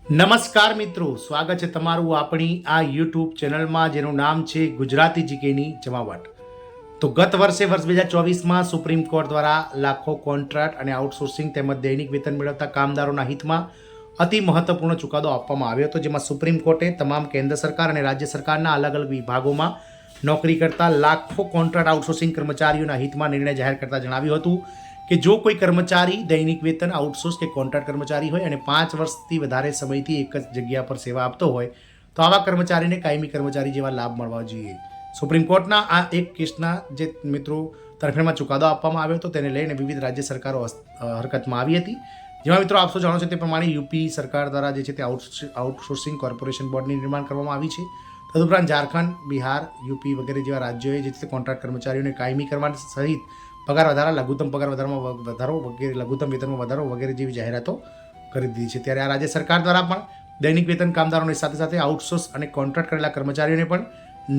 નમસ્કાર મિત્રો, સ્વાગત છે તમારું આપણી આ યુટ્યુબ ચેનલમાં જેનું નામ છે ગુજરાતી જીકેની જમાવટ। તો ગત વર્ષે વર્ષ 2024માં સુપ્રીમ કોર્ટ દ્વારા લાખો કોન્ટ્રાક્ટ અને આઉટસોર્સિંગ તેમજ દૈનિક વેતન મેળવતા કામદારોના હિતમાં અતિ મહત્વપૂર્ણ ચુકાદો આપવામાં આવ્યો હતો, જેમાં સુપ્રીમ કોર્ટે તમામ કેન્દ્ર સરકાર અને રાજ્ય સરકારના અલગ અલગ વિભાગોમાં નોકરી કરતા લાખો કોન્ટ્રાક્ટ આઉટસોર્સિંગ કર્મચારીઓના હિતમાં નિર્ણય જાહેર કરતા જણાવ્યું હતું કે જો કોઈ કર્મચારી દૈનિક વેતન આઉટસોર્સ કે કોન્ટ્રાક્ટ કર્મચારી હોય અને 5 વર્ષથી વધારે સમયથી એક જ જગ્યા પર સેવા આપતો હોય તો આવા કર્મચારીને કાયમી કર્મચારી જેવા લાભ મળવા જોઈએ। સુપ્રીમ કોર્ટના આ એક કેસના જે મિત્રો તરફેણમાં ચુકાદો આપવામાં આવ્યો હતો તેને લઈને વિવિધ રાજ્ય સરકારો હરકતમાં આવી હતી, જેમાં મિત્રો આપ સૌ જાણો છો તે પ્રમાણે યુપી સરકાર દ્વારા જે છે તે આઉટસોર્સિંગ કોર્પોરેશન બોર્ડની નિર્માણ કરવામાં આવી છે। તદુપરાંત ઝારખંડ, બિહાર, યુપી વગેરે જેવા રાજ્યોએ જે છે કોન્ટ્રાક્ટ કર્મચારીઓને કાયમી કરવા સહિત પગાર વધારા, લઘુત્તમ પગાર વધારામાં વધારો વગેરે, લઘુત્તમ વેતનમાં વધારો વગેરે જેવી જાહેરાતો કરી દીધી છે। ત્યારે આ રાજ્ય સરકાર દ્વારા પણ દૈનિક વેતન કામદારોની સાથે સાથે આઉટસોર્સ અને કોન્ટ્રાક્ટ કરેલા કર્મચારીઓને પણ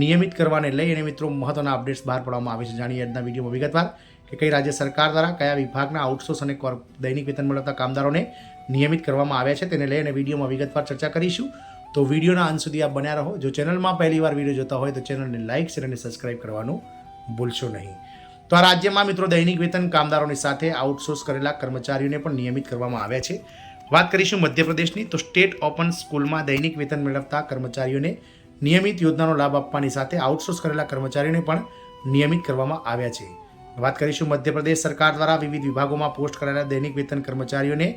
નિયમિત કરવાને લઈ અને મિત્રો મહત્વના અપડેટ્સ બહાર પાડવામાં આવે છે। જાણીએ આજના વિડીયોમાં વિગતવાર કે કઈ રાજ્ય સરકાર દ્વારા કયા વિભાગના આઉટસોર્સ અને દૈનિક વેતન મેળવતા કામદારોને નિયમિત કરવામાં આવ્યા છે તેને લઈ અને વિડીયોમાં વિગતવાર ચર્ચા કરીશું। તો વિડીયોના અંત સુધી આપ બન્યા રહો। જો ચેનલમાં પહેલી વાર વિડીયો જોતા હોય તો ચેનલને લાઇક, શેર અને સબસ્ક્રાઇબ કરવાનું ભૂલશો નહીં। તો આ રાજ્યમાં મિત્રો દૈનિક વેતન કામદારોની સાથે આઉટસોર્સ કરેલા કર્મચારીઓને પણ નિયમિત કરવામાં આવ્યા છે। વાત કરીશું મધ્યપ્રદેશની, તો સ્ટેટ ઓપન સ્કૂલમાં દૈનિક વેતન મેળવતા કર્મચારીઓને નિયમિત યોજનાનો લાભ આપવાની સાથે આઉટસોર્સ કરેલા કર્મચારીઓને પણ નિયમિત કરવામાં આવ્યા છે। વાત કરીશું મધ્યપ્રદેશ સરકાર દ્વારા વિવિધ વિભાગોમાં પોસ્ટ કરાયેલા દૈનિક વેતન કર્મચારીઓને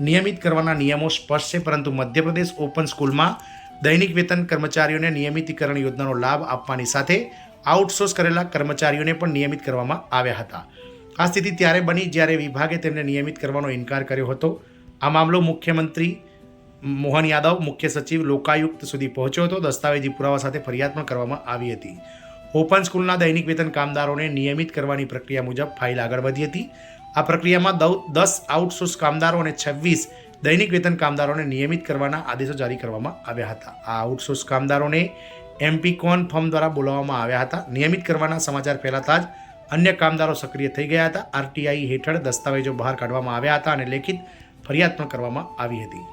નિયમિત કરવાના નિયમો સ્પષ્ટ છે, પરંતુ મધ્યપ્રદેશ ઓપન સ્કૂલમાં દૈનિક વેતન કર્મચારીઓને નિયમિતીકરણ યોજનાનો લાભ આપવાની સાથે આઉટસોર્સ કરેલા કર્મચારીઓને પણ નિયમિત કરવામાં આવ્યા હતા। આ સ્થિતિ ત્યારે બની જ્યારે વિભાગે તેમને નિયમિત કરવાનો ઇનકાર કર્યો હતો। આ મામલો મુખ્યમંત્રી મોહન યાદવ, મુખ્ય સચિવ, લોકાયુક્ત સુધી પહોંચ્યો હતો। દસ્તાવેજી પુરાવા સાથે ફરિયાદ પણ કરવામાં આવી હતી। ઓપન સ્કૂલના દૈનિક વેતન કામદારોને નિયમિત કરવાની પ્રક્રિયા મુજબ ફાઇલ આગળ વધી હતી। આ પ્રક્રિયામાં 10 આઉટસોર્સ કામદારો અને 26 દૈનિક વેતન કામદારોને નિયમિત કરવાના આદેશો જારી કરવામાં આવ્યા હતા। આ આઉટસોર્સ કામદારોને એમપીકોન ફર્મ દ્વારા બોલાવવામાં આવ્યા હતા। નિયમિત કરવાના સમાચાર ફેલાતા જ અન્ય કામદારો સક્રિય થઈ ગયા હતા। આરટીઆઈ હેઠળ દસ્તાવેજો બહાર કાઢવામાં આવ્યા હતા અને લેખિત ફરિયાદ પણ કરવામાં આવી હતી।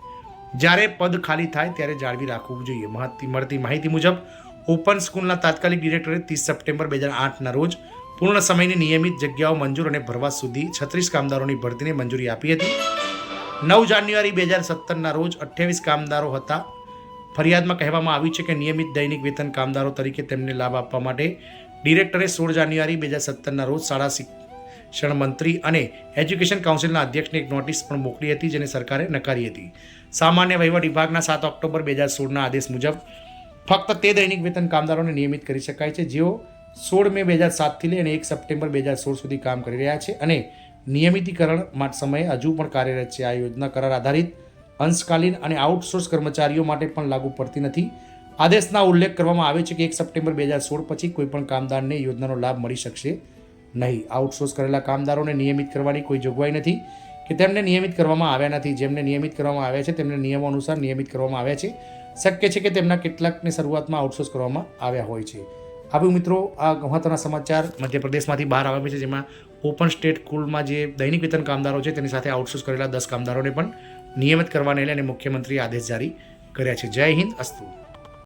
જ્યારે પદ ખાલી થાય ત્યારે જાળવી રાખવું જોઈએ। મળતી માહિતી મુજબ ઓપન સ્કૂલના તાત્કાલિક ડિરેક્ટરે 30 સપ્ટેમ્બર 2008ના રોજ પૂર્ણ સમયની નિયમિત જગ્યાઓ મંજૂર અને ભરવા સુધી 36 કામદારોની ભરતીને મંજૂરી આપી હતી। 9 જાન્યુઆરી 2017ના રોજ 28 કામદારો હતા। ફરિયાદમાં કહેવામાં આવ્યું છે કે નિયમિત દૈનિક વેતન કામદારો તરીકે તેમને લાભ આપવા માટે ડિરેક્ટરે 16 જાન્યુઆરી 2017ના રોજ શાળા શિક્ષણ મંત્રી અને એજ્યુકેશન કાઉન્સિલના અધ્યક્ષને એક નોટિસ પણ મોકલી હતી, જેને સરકારે નકારી હતી। સામાન્ય વહીવટ વિભાગના 7 ઓક્ટોબર 2016ના આદેશ મુજબ ફક્ત તે દૈનિક વેતન કામદારોને નિયમિત કરી શકાય છે જેઓ 16 મે 2007થી લઈ અને 1 સપ્ટેમ્બર 2016 સુધી કામ કરી રહ્યા છે અને નિયમિતીકરણ સમયે હજુ પણ કાર્યરત છે। આ યોજના કરાર આધારિત અંશકાલીન અને આઉટસોર્સ કર્મચારીઓ માટે પણ લાગુ પડતી નથી। આદેશના ઉલ્લેખ કરવામાં આવે છે કે 1 સપ્ટેમ્બર 2016 પછી કોઈપણ કામદારને યોજનાનો લાભ મળી શકશે નહીં। આઉટસોર્સ કરેલા કામદારોને નિયમિત કરવાની કોઈ જોગવાઈ નથી કે તેમને નિયમિત કરવામાં આવ્યા નથી। જેમને નિયમિત કરવામાં આવ્યા છે તેમને નિયમો અનુસાર નિયમિત કરવામાં આવ્યા છે। શક્ય છે કે તેમના કેટલાકને શરૂઆતમાં આઉટસોર્સ કરવામાં આવ્યા હોય છે। આવી મિત્રો આ મહત્વના સમાચાર મધ્યપ્રદેશમાંથી બહાર આવ્યા છે, જેમાં ઓપન સ્ટેટ સ્કૂલમાં જે દૈનિક વેતન કામદારો છે તેની સાથે આઉટસોર્સ કરેલા 10 કામદારોને પણ નિયમિત કરવાને લઈને મુખ્યમંત્રીએ આદેશ જારી કર્યા છે। જય હિન્દ, અસ્તુ।